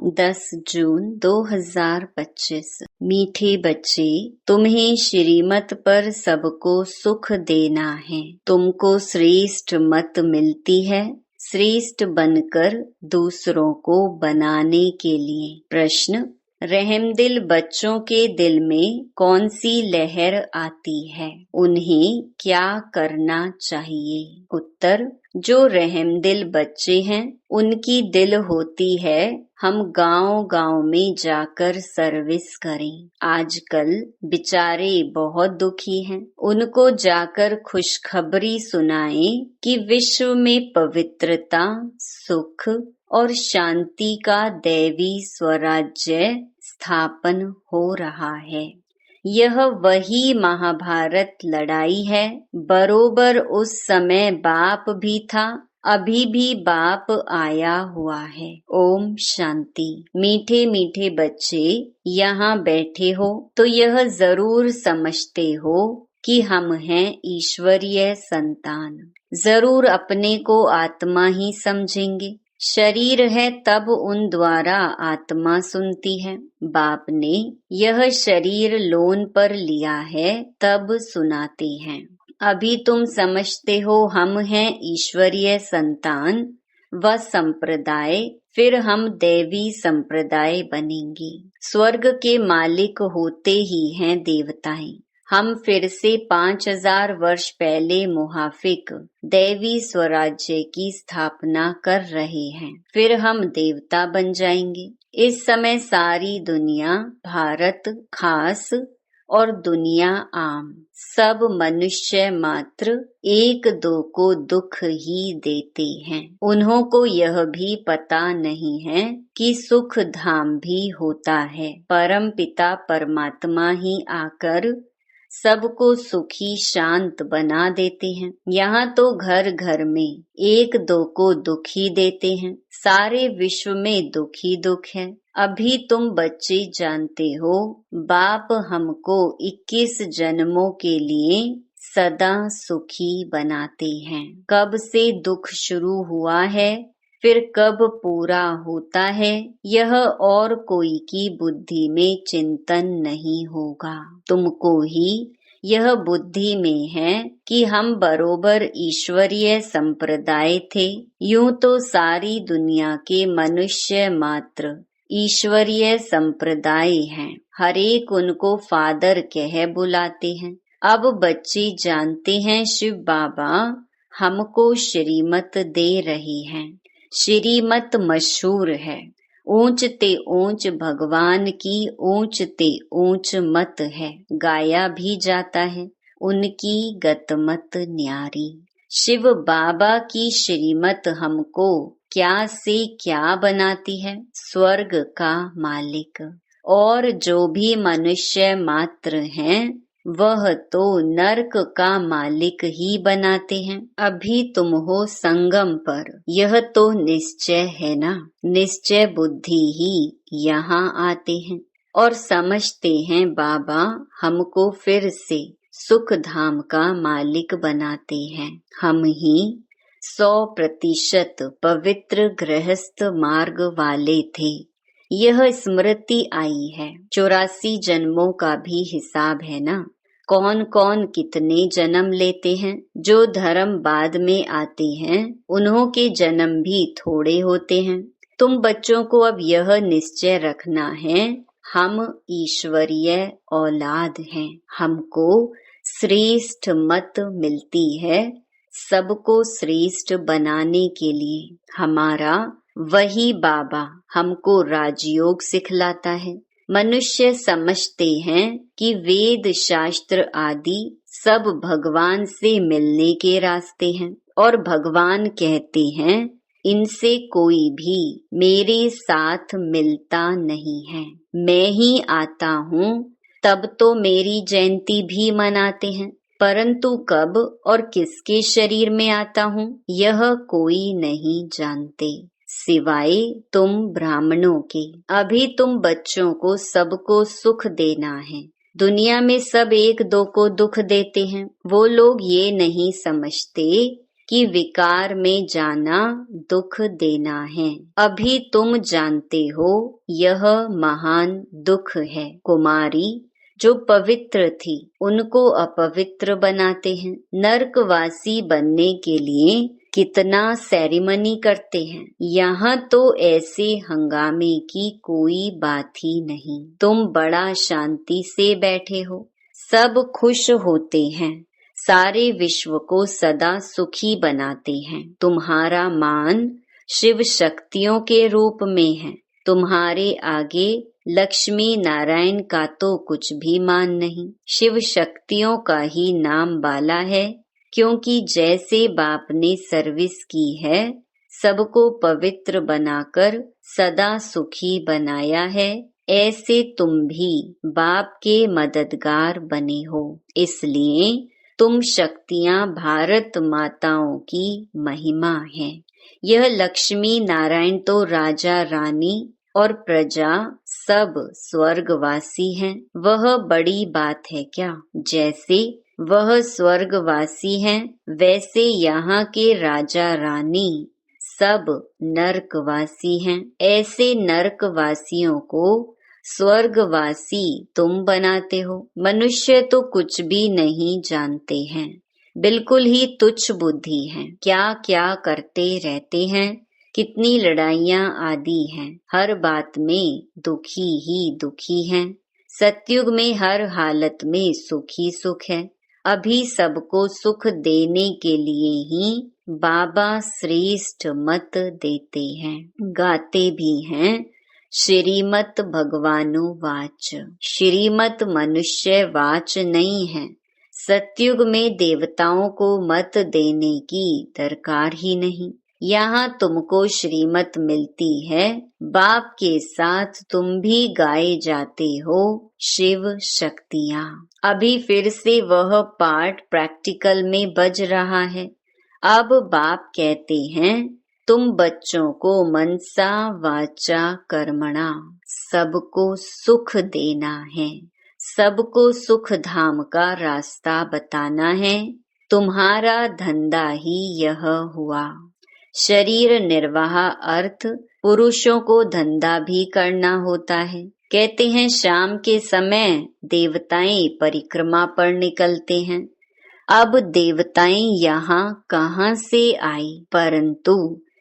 10 जून 2025। मीठे बच्चे, तुम्हें श्रीमत पर सबको सुख देना है। तुमको श्रेष्ठ मत मिलती है श्रेष्ठ बनकर दूसरों को बनाने के लिए। प्रश्न, रहमदिल बच्चों के दिल में कौन सी लहर आती है? उन्हें क्या करना चाहिए? उत्तर, जो रहमदिल बच्चे हैं उनकी दिल होती है हम गांव-गांव में जाकर सर्विस करें। आजकल बेचारे बहुत दुखी हैं, उनको जाकर खुशखबरी सुनाएं कि विश्व में पवित्रता, सुख और शांति का दैवी स्वराज्य स्थापन हो रहा है। यह वही महाभारत लड़ाई है। बरोबर उस समय बाप भी था, अभी भी बाप आया हुआ है। ओम शांति। मीठे मीठे बच्चे यहाँ बैठे हो तो यह जरूर समझते हो कि हम हैं ईश्वरीय संतान। जरूर अपने को आत्मा ही समझेंगे। शरीर है तब उन द्वारा आत्मा सुनती है। बाप ने यह शरीर लोन पर लिया है तब सुनाते हैं। अभी तुम समझते हो हम हैं ईश्वरीय संतान व संप्रदाय, फिर हम दैवी संप्रदाय बनेंगे। स्वर्ग के मालिक होते ही हैं देवताएं। हम फिर से 5000 वर्ष पहले मुहाफिक दैवी स्वराज्य की स्थापना कर रहे हैं। फिर हम देवता बन जाएंगे। इस समय सारी दुनिया, भारत खास और दुनिया आम, सब मनुष्य मात्र एक दो को दुख ही देते हैं। उन्हों को यह भी पता नहीं है कि सुख धाम भी होता है। परम पिता परमात्मा ही आकर सबको सुखी शांत बना देते हैं। यहाँ तो घर घर में एक दो को दुखी देते हैं। सारे विश्व में दुख ही दुख है। अभी तुम बच्चे जानते हो बाप हमको 21 जन्मों के लिए सदा सुखी बनाते हैं। कब से दुख शुरू हुआ है, फिर कब पूरा होता है, यह और कोई की बुद्धि में चिंतन नहीं होगा। तुमको ही यह बुद्धि में है कि हम बरोबर ईश्वरीय संप्रदाय थे। यूं तो सारी दुनिया के मनुष्य मात्र ईश्वरीय संप्रदाय हैं। हरेक उनको फादर कह बुलाते हैं। अब बच्चे जानते हैं शिव बाबा हमको श्रीमत दे रहे हैं। श्रीमत मशहूर है। ऊंच ते ऊंच भगवान की ऊंच ते ऊंच मत है। गाया भी जाता है उनकी गतमत न्यारी। शिव बाबा की श्रीमत हमको क्या से क्या बनाती है? स्वर्ग का मालिक। और जो भी मनुष्य मात्र हैं वह तो नरक का मालिक ही बनाते हैं। अभी तुम हो संगम पर, यह तो निश्चय है ना। निश्चय बुद्धि ही यहाँ आते हैं और समझते हैं बाबा हमको फिर से सुख धाम का मालिक बनाते हैं। हम ही 100% पवित्र गृहस्थ मार्ग वाले थे। यह स्मृति आई है। 84 जन्मों का भी हिसाब है ना। कौन कौन कितने जन्म लेते हैं। जो धर्म बाद में आते हैं उन्हों के जन्म भी थोड़े होते हैं। तुम बच्चों को अब यह निश्चय रखना है हम ईश्वरीय औलाद हैं। हमको श्रेष्ठ मत मिलती है सबको श्रेष्ठ बनाने के लिए। हमारा वही बाबा हमको राजयोग सिखलाता है। मनुष्य समझते हैं कि वेद शास्त्र आदि सब भगवान से मिलने के रास्ते हैं और भगवान कहते हैं इनसे कोई भी मेरे साथ मिलता नहीं है। मैं ही आता हूँ तब तो मेरी जयंती भी मनाते हैं, परंतु कब और किसके शरीर में आता हूँ यह कोई नहीं जानते सिवाय तुम ब्राह्मणों के। अभी तुम बच्चों को सबको सुख देना है। दुनिया में सब एक दो को दुख देते हैं। वो लोग ये नहीं समझते कि विकार में जाना दुख देना है। अभी तुम जानते हो यह महान दुख है। कुमारी जो पवित्र थी उनको अपवित्र बनाते हैं। नरकवासी बनने के लिए कितना सेरेमनी करते हैं। यहाँ तो ऐसे हंगामे की कोई बात ही नहीं। तुम बड़ा शांति से बैठे हो, सब खुश होते हैं, सारे विश्व को सदा सुखी बनाते हैं। तुम्हारा मान शिव शक्तियों के रूप में है। तुम्हारे आगे लक्ष्मी नारायण का तो कुछ भी मान नहीं, शिव शक्तियों का ही नाम बाला है। क्योंकि जैसे बाप ने सर्विस की है, सबको पवित्र बनाकर सदा सुखी बनाया है, ऐसे तुम भी बाप के मददगार बने हो। इसलिए तुम शक्तियां भारत माताओं की महिमा है। यह लक्ष्मी नारायण तो राजा रानी और प्रजा सब स्वर्गवासी हैं। वह बड़ी बात है क्या? जैसे वह स्वर्गवासी हैं, वैसे यहाँ के राजा रानी सब नरकवासी हैं। ऐसे नरकवासियों को स्वर्गवासी तुम बनाते हो। मनुष्य तो कुछ भी नहीं जानते हैं, बिल्कुल ही तुच्छ बुद्धि हैं। क्या क्या करते रहते हैं, कितनी लड़ाइयाँ आदि हैं। हर बात में दुखी ही दुखी हैं। सतयुग में हर हालत में सुख ही सुख है। अभी सबको सुख देने के लिए ही बाबा श्रेष्ठ मत देते हैं। गाते भी हैं श्रीमत भगवानु वाच। श्रीमत मनुष्य वाच नहीं है। सतयुग में देवताओं को मत देने की दरकार ही नहीं। यहाँ तुमको श्रीमत मिलती है, बाप के साथ तुम भी गाए जाते हो शिव शक्तियाँ। अभी फिर से वह पाठ प्रैक्टिकल में बज रहा है। अब बाप कहते हैं तुम बच्चों को मनसा वाचा कर्मणा सबको सुख देना है, सबको सुख धाम का रास्ता बताना है। तुम्हारा धंधा ही यह हुआ। शरीर निर्वाह अर्थ पुरुषों को धंधा भी करना होता है। कहते हैं शाम के समय देवताएं परिक्रमा पर निकलते हैं। अब देवताएं यहाँ कहाँ से आई, परंतु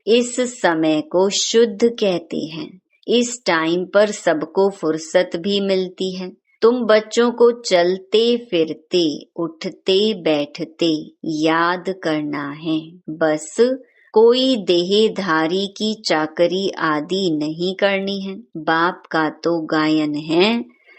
इस समय को शुद्ध कहते हैं। इस टाइम पर सबको फुर्सत भी मिलती है। तुम बच्चों को चलते फिरते उठते बैठते याद करना है। बस कोई देहधारी की चाकरी आदि नहीं करनी है। बाप का तो गायन है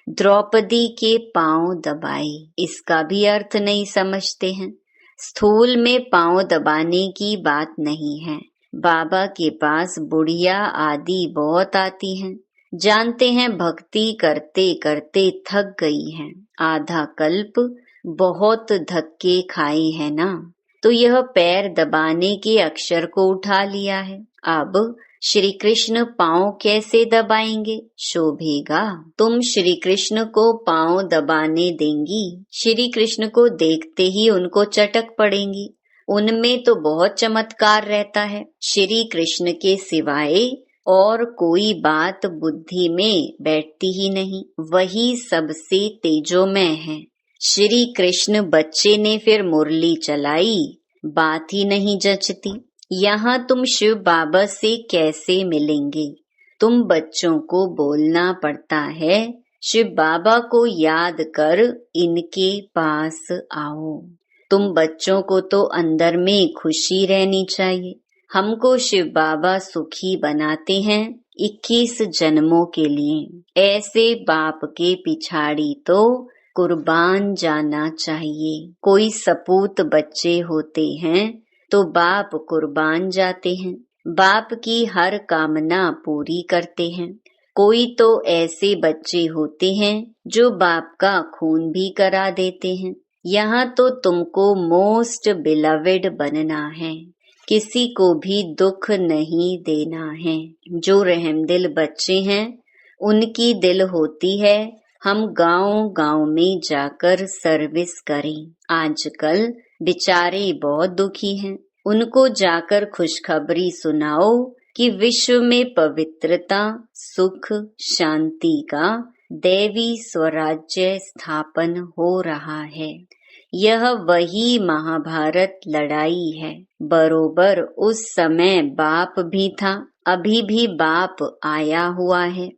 द्रौपदी के पांव दबाए। इसका भी अर्थ नहीं समझते हैं। स्थूल में पांव दबाने की बात नहीं है। बाबा के पास बुढ़िया आदि बहुत आती हैं। जानते हैं भक्ति करते करते थक गई हैं। आधा कल्प बहुत धक्के खाए हैं ना, तो यह पैर दबाने के अक्षर को उठा लिया है। अब श्री कृष्ण पांव कैसे दबाएंगे? शोभेगा? तुम श्री कृष्ण को पांव दबाने देंगी? श्री कृष्ण को देखते ही उनको चटक पड़ेंगी। उनमें तो बहुत चमत्कार रहता है। श्री कृष्ण के सिवाय और कोई बात बुद्धि में बैठती ही नहीं। वही सबसे तेजोमय है। श्री कृष्ण बच्चे ने फिर मुरली चलाई, बात ही नहीं जचती। यहाँ तुम शिव बाबा से कैसे मिलेंगे? तुम बच्चों को बोलना पड़ता है शिव बाबा को याद कर इनके पास आओ। तुम बच्चों को तो अंदर में खुशी रहनी चाहिए। हमको शिव बाबा सुखी बनाते हैं 21 जन्मों के लिए। ऐसे बाप के पिछाड़ी तो कुर्बान जाना चाहिए। कोई सपूत बच्चे होते हैं तो बाप कुर्बान जाते हैं, बाप की हर कामना पूरी करते हैं। कोई तो ऐसे बच्चे होते हैं जो बाप का खून भी करा देते हैं। यहाँ तो तुमको मोस्ट बिलवेड बनना है, किसी को भी दुख नहीं देना है। जो रहमदिल बच्चे हैं उनकी दिल होती है हम गांव-गांव में जाकर सर्विस करें। आजकल बेचारे बहुत दुखी हैं। उनको जाकर खुशखबरी सुनाओ कि विश्व में पवित्रता, सुख, शांति का दैवी स्वराज्य स्थापन हो रहा है। यह वही महाभारत लड़ाई है। बरोबर उस समय बाप भी था, अभी भी बाप आया हुआ है।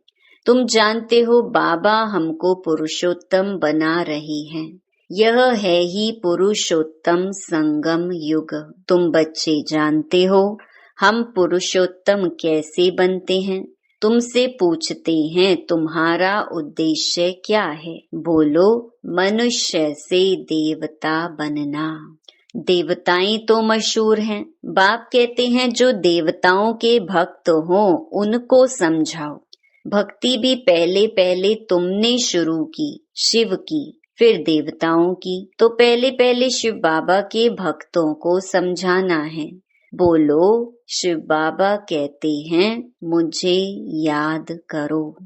तुम जानते हो बाबा हमको पुरुषोत्तम बना रहे हैं। यह है ही पुरुषोत्तम संगम युग। तुम बच्चे जानते हो हम पुरुषोत्तम कैसे बनते हैं। तुमसे पूछते हैं तुम्हारा उद्देश्य क्या है। बोलो मनुष्य से देवता बनना। देवताएं तो मशहूर हैं। बाप कहते हैं जो देवताओं के भक्त हों उनको समझाओ। भक्ति भी पहले पहले तुमने शुरू की, शिव की, फिर देवताओं की। तो पहले पहले शिव बाबा के भक्तों को समझाना है। बोलो शिव बाबा कहते हैं मुझे याद करो।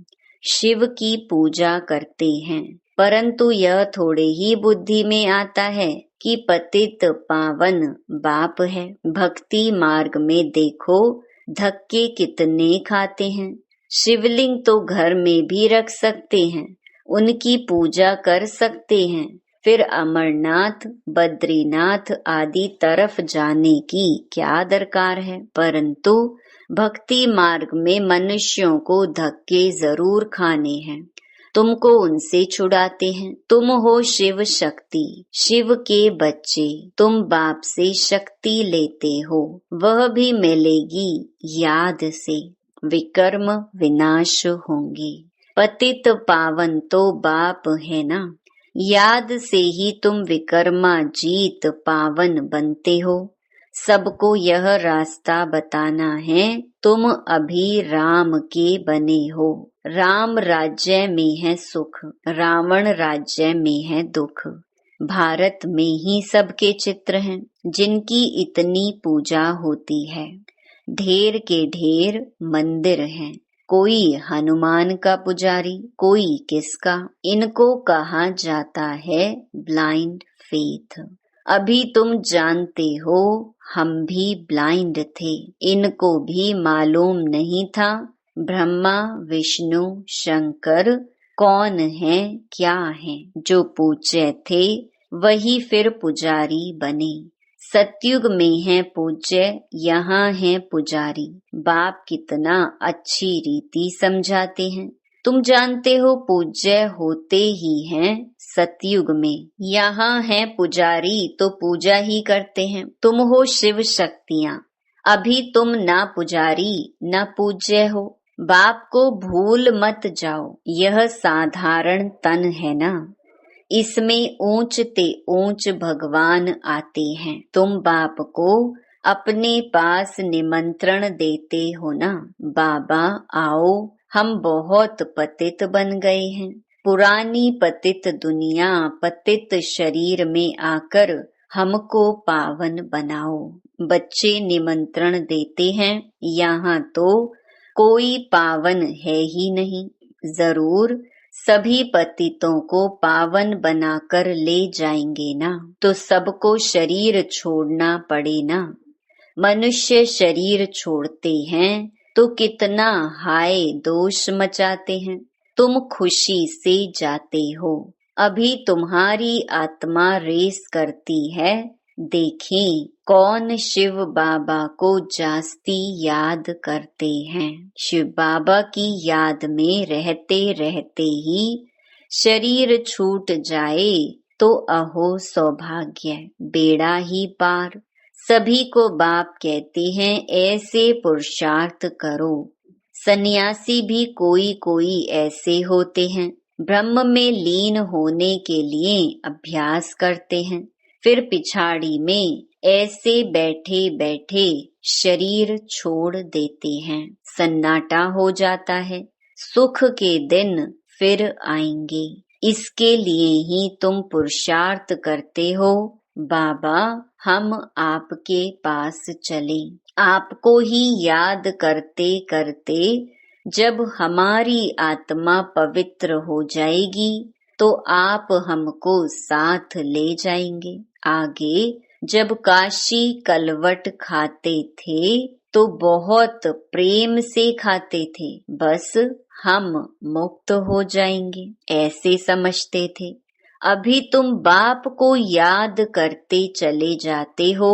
शिव की पूजा करते हैं, परंतु यह थोड़े ही बुद्धि में आता है कि पतित पावन बाप है। भक्ति मार्ग में देखो धक्के कितने खाते हैं। शिवलिंग तो घर में भी रख सकते हैं, उनकी पूजा कर सकते हैं, फिर अमरनाथ, बद्रीनाथ आदि तरफ जाने की क्या दरकार है। परंतु भक्ति मार्ग में मनुष्यों को धक्के जरूर खाने हैं। तुमको उनसे छुड़ाते हैं। तुम हो शिव शक्ति, शिव के बच्चे। तुम बाप से शक्ति लेते हो, वह भी मिलेगी याद से। विकर्म विनाश होंगे। पतित पावन तो बाप है ना, याद से ही तुम विकर्मा जीत पावन बनते हो। सबको यह रास्ता बताना है। तुम अभी राम के बने हो। राम राज्य में है सुख, रावण राज्य में है दुख। भारत में ही सबके चित्र हैं जिनकी इतनी पूजा होती है। ढेर के ढेर मंदिर हैं, कोई हनुमान का पुजारी, कोई किसका। इनको कहा जाता है ब्लाइंड फेथ। अभी तुम जानते हो हम भी ब्लाइंड थे, इनको भी मालूम नहीं था ब्रह्मा विष्णु शंकर कौन है क्या है। जो पूज्य थे वही फिर पुजारी बने। सतयुग में है पूज्य, यहाँ है पुजारी। बाप कितना अच्छी रीति समझाते हैं। तुम जानते हो पूज्य होते ही हैं सतयुग में, यहाँ है पुजारी तो पूजा ही करते हैं। तुम हो शिव शक्तियाँ, अभी तुम ना पुजारी ना पूज्य हो। बाप को भूल मत जाओ, यह साधारण तन है ना, इसमें ऊंच ते ऊंच भगवान आते हैं। तुम बाप को अपने पास निमंत्रण देते हो ना, बाबा आओ हम बहुत पतित बन गए हैं। पुरानी पतित दुनिया पतित शरीर में आकर हमको पावन बनाओ। बच्चे निमंत्रण देते हैं, यहाँ तो कोई पावन है ही नहीं। जरूर सभी पतितों को पावन बनाकर ले जाएंगे ना, तो सबको शरीर छोड़ना पड़े ना। मनुष्य शरीर छोड़ते हैं तो कितना हाय दोष मचाते हैं। तुम खुशी से जाते हो, अभी तुम्हारी आत्मा रेस करती है। देखें कौन शिव बाबा को जास्ती याद करते हैं। शिव बाबा की याद में रहते रहते ही शरीर छूट जाए तो अहो सौभाग्य, बेड़ा ही पार। सभी को बाप कहते हैं ऐसे पुरुषार्थ करो। सन्यासी भी कोई कोई ऐसे होते हैं, ब्रह्म में लीन होने के लिए अभ्यास करते हैं, फिर पिछाड़ी में ऐसे बैठे बैठे शरीर छोड़ देते हैं। सन्नाटा हो जाता है, सुख के दिन फिर आएंगे। इसके लिए ही तुम पुरुषार्थ करते हो। बाबा हम आपके पास चले, आपको ही याद करते करते जब हमारी आत्मा पवित्र हो जाएगी तो आप हमको साथ ले जाएंगे। आगे जब काशी कलवट खाते थे तो बहुत प्रेम से खाते थे, बस हम मुक्त हो जाएंगे ऐसे समझते थे। अभी तुम बाप को याद करते चले जाते हो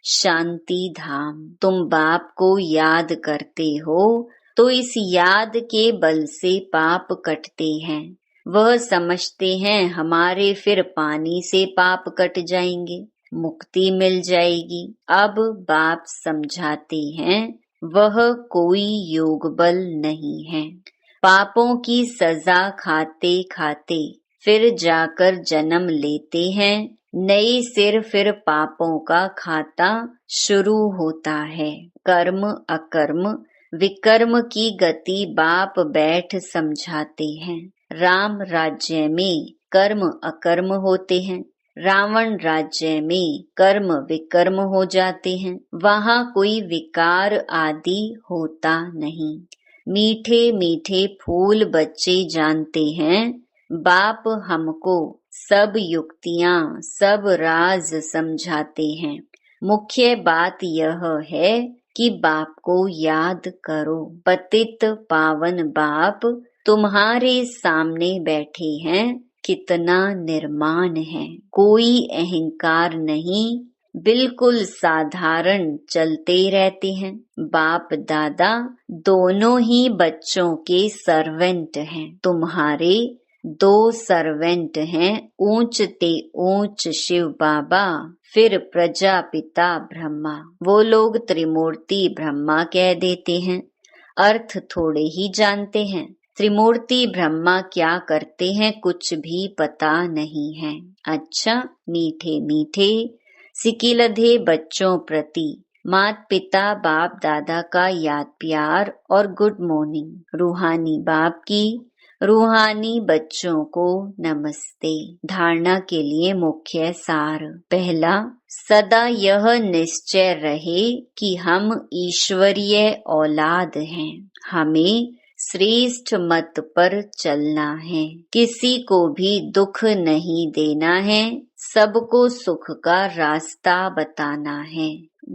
शांति धाम। तुम बाप को याद करते हो तो इस याद के बल से पाप कटते हैं। वह समझते हैं हमारे फिर पानी से पाप कट जाएंगे, मुक्ति मिल जाएगी। अब बाप समझाते हैं वह कोई योग बल नहीं है। पापों की सजा खाते खाते फिर जाकर जन्म लेते हैं नए सिर, फिर पापों का खाता शुरू होता है। कर्म अकर्म विकर्म की गति बाप बैठ समझाते हैं। राम राज्य में कर्म अकर्म होते हैं, रावण राज्य में कर्म विकर्म हो जाते हैं। वहाँ कोई विकार आदि होता नहीं। मीठे मीठे फूल बच्चे जानते हैं बाप हमको सब युक्तियाँ सब राज समझाते हैं। मुख्य बात यह है कि बाप को याद करो। पतित पावन बाप तुम्हारे सामने बैठे हैं, कितना निर्माण है। कोई अहंकार नहीं, बिल्कुल साधारण चलते रहते हैं। बाप दादा दोनों ही बच्चों के सर्वेंट हैं। तुम्हारे 2 सर्वेंट हैं, ऊंच ते ऊंच शिव बाबा, फिर प्रजापिता ब्रह्मा। वो लोग त्रिमूर्ति ब्रह्मा कह देते हैं, अर्थ थोड़े ही जानते हैं। त्रिमूर्ति ब्रह्मा क्या करते हैं कुछ भी पता नहीं है। अच्छा, मीठे मीठे सिकिलधे बच्चों प्रति मात पिता बाप दादा का याद प्यार और गुड मॉर्निंग। रूहानी बाप की रूहानी बच्चों को नमस्ते। धारणा के लिए मुख्य सार। पहला, सदा यह निश्चय रहे कि हम ईश्वरीय औलाद हैं। हमें श्रेष्ठ मत पर चलना है, किसी को भी दुख नहीं देना है, सबको सुख का रास्ता बताना है।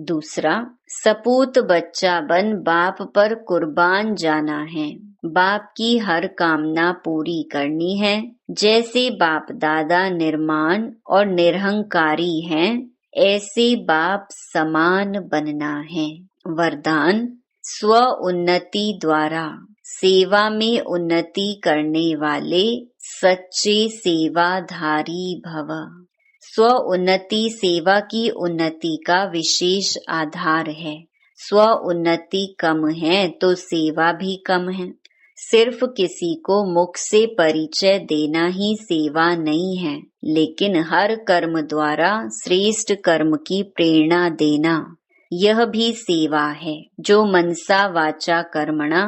दूसरा, सपूत बच्चा बन बाप पर कुर्बान जाना है। बाप की हर कामना पूरी करनी है। जैसे बाप दादा निर्माण और निरहंकारी हैं, ऐसे बाप समान बनना है। वरदान, स्व उन्नति द्वारा सेवा में उन्नति करने वाले सच्चे सेवाधारी भव। स्व उन्नति सेवा की उन्नति का विशेष आधार है। स्व उन्नति कम है तो सेवा भी कम है। सिर्फ किसी को मुख से परिचय देना ही सेवा नहीं है, लेकिन हर कर्म द्वारा श्रेष्ठ कर्म की प्रेरणा देना यह भी सेवा है। जो मनसा वाचा कर्मणा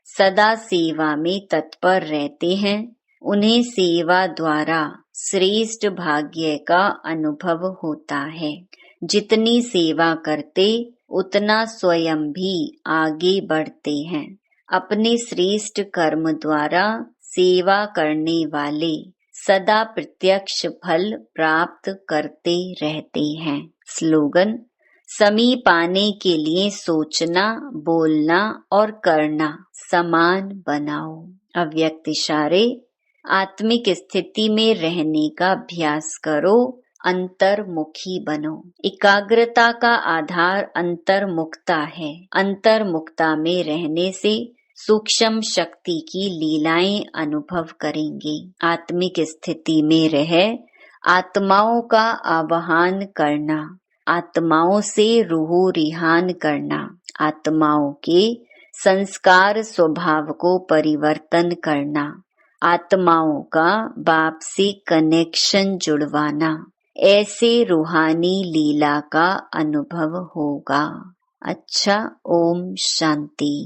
सदा सेवा में तत्पर रहते हैं, उन्हें सेवा द्वारा श्रेष्ठ भाग्य का अनुभव होता है। जितनी सेवा करते उतना स्वयं भी आगे बढ़ते हैं। अपने श्रेष्ठ कर्म द्वारा सेवा करने वाले सदा प्रत्यक्ष फल प्राप्त करते रहते हैं। स्लोगन, समीप आने के लिए सोचना, बोलना और करना समान बनाओ। अव्यक्त इशारे, आत्मिक स्थिति में रहने का अभ्यास करो, अंतर्मुखी बनो। एकाग्रता का आधार अंतर्मुखता है। अंतर्मुखता में रहने से सूक्ष्म शक्ति की लीलाएं अनुभव करेंगे। आत्मिक स्थिति में रह आत्माओं का आवाहन करना, आत्माओं से रूह रिहान करना, आत्माओं के संस्कार स्वभाव को परिवर्तन करना, आत्माओं का बाप से कनेक्शन जुड़वाना, ऐसे रूहानी लीला का अनुभव होगा। अच्छा, ओम शांति।